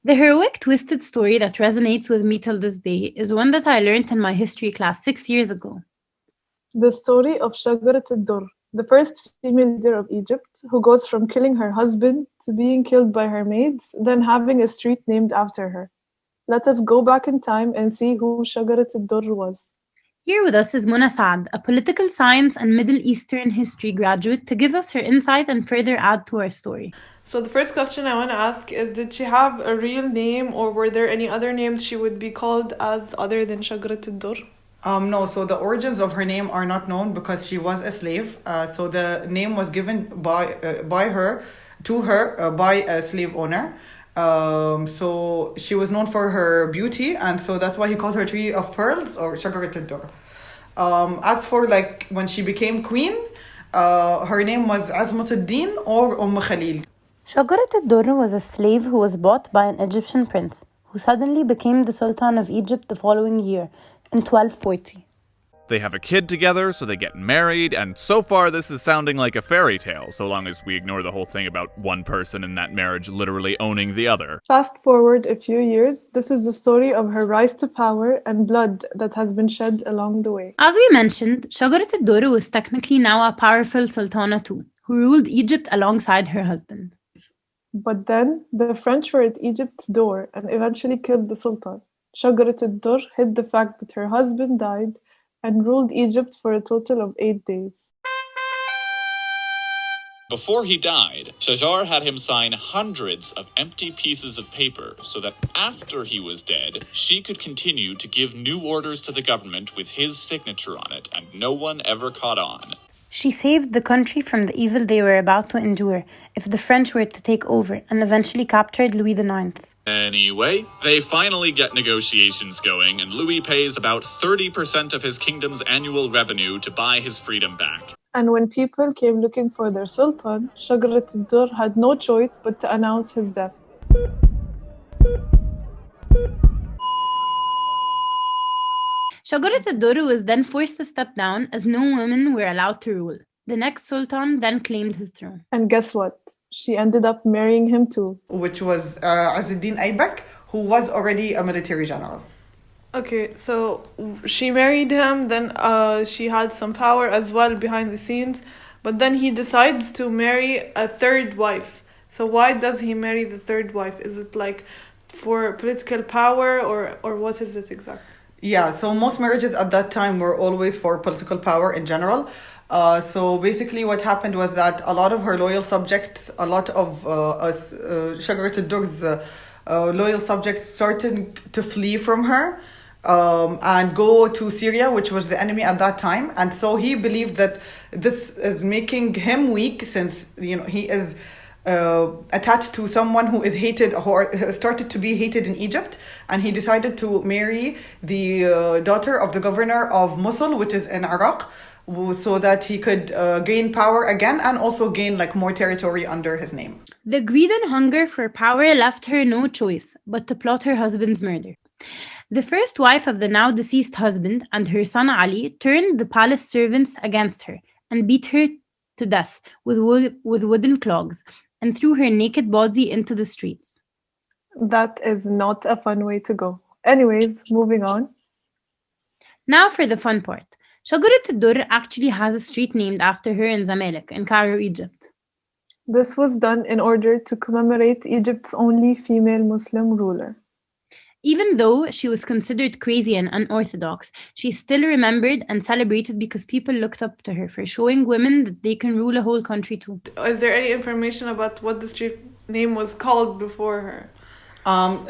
The heroic twisted story that resonates with me till this day is one that I learned in my history class 6 years ago. The story of Shajarat al-Dur, the first female leader of Egypt, who goes from killing her husband to being killed by her maids, then having a street named after her. Let us go back in time and see who Shajarat al-Dur was. Here with us is Mona Saad, a political science and Middle Eastern history graduate, to give us her insight and further add to our story. So the first question I want to ask is, did she have a real name, or were there any other names she would be called as other than Shajrat al-Dur? No, so the origins of her name are not known because she was a slave. So the name was given by her to her by a slave owner. So she was known for her beauty, and so that's why he called her Tree of Pearls or Shajarat al-Dur. As for like when she became queen, her name was Azmat al-Din or Khalil. Shajarat al-Dur was a slave who was bought by an Egyptian prince, who suddenly became the Sultan of Egypt the following year, in 1240. They have a kid together, so they get married, and so far this is sounding like a fairy tale, so long as we ignore the whole thing about one person in that marriage literally owning the other. Fast forward a few years, this is the story of her rise to power and blood that has been shed along the way. As we mentioned, Shajarat al-Dur was technically now a powerful sultana too, who ruled Egypt alongside her husband. But then, the French were at Egypt's door and eventually killed the sultan. Shajarat al-Dur hid the fact that her husband died and ruled Egypt for a total of 8 days. Before he died, Shajar had him sign hundreds of empty pieces of paper so that after he was dead, she could continue to give new orders to the government with his signature on it, and no one ever caught on. She saved the country from the evil they were about to endure if the French were to take over, and eventually captured Louis IX. Anyway, they finally get negotiations going, and Louis pays about 30% of his kingdom's annual revenue to buy his freedom back. And when people came looking for their sultan, Shajarat al-Dur had no choice but to announce his death. Shajarat al-Dur was then forced to step down as no women were allowed to rule. The next sultan then claimed his throne. And guess what? She ended up marrying him too. Which was Azzuddin Aybak, who was already a military general. Okay, so she married him, then she had some power as well behind the scenes, but then he decides to marry a third wife. So why does he marry the third wife? Is it like for political power, or what is it exactly? Yeah, so most marriages at that time were always for political power in general. So basically what happened was that a lot of her loyal subjects, a lot of Shajarat al-Dur's loyal subjects started to flee from her and go to Syria, which was the enemy at that time. And so he believed that this is making him weak, since he is attached to someone who is hated, or started to be hated in Egypt, and he decided to marry the daughter of the governor of Mosul, which is in Iraq, so that he could gain power again and also gain more territory under his name. The greed and hunger for power left her no choice but to plot her husband's murder. The first wife of the now deceased husband and her son Ali turned the palace servants against her and beat her to death with wooden clogs, and threw her naked body into the streets. That is not a fun way to go. Anyways, moving on. Now for the fun part. Shajarat al-Dur actually has a street named after her in Zamalek, in Cairo, Egypt. This was done in order to commemorate Egypt's only female Muslim ruler. Even though she was considered crazy and unorthodox, she's still remembered and celebrated because people looked up to her for showing women that they can rule a whole country too. Is there any information about what the street name was called before her?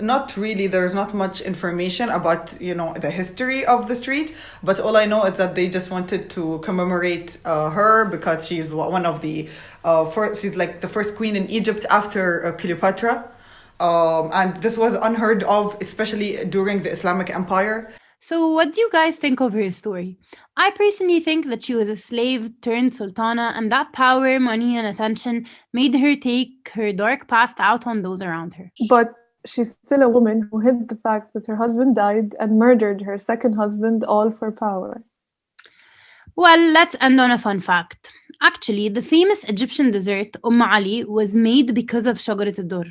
Not really. There's not much information about, the history of the street, but all I know is that they just wanted to commemorate her because she's one of the she's like the first queen in Egypt after Cleopatra. And this was unheard of, especially during the Islamic Empire. So what do you guys think of her story? I personally think that she was a slave turned sultana, and that power, money, and attention made her take her dark past out on those around her. But she's still a woman who hid the fact that her husband died and murdered her second husband, all for power. Well, let's end on a fun fact. Actually, the famous Egyptian dessert, Ali, was made because of Shajarat al-Dur.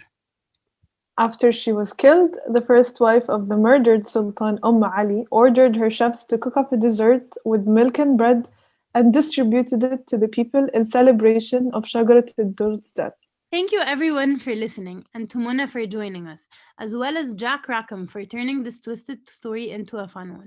After she was killed, the first wife of the murdered Sultan Ali ordered her chefs to cook up a dessert with milk and bread and distributed it to the people in celebration of Shajarat al-Durr's death. Thank you everyone for listening, and to Mona for joining us, as well as Jack Rackham for turning this twisted story into a fun one.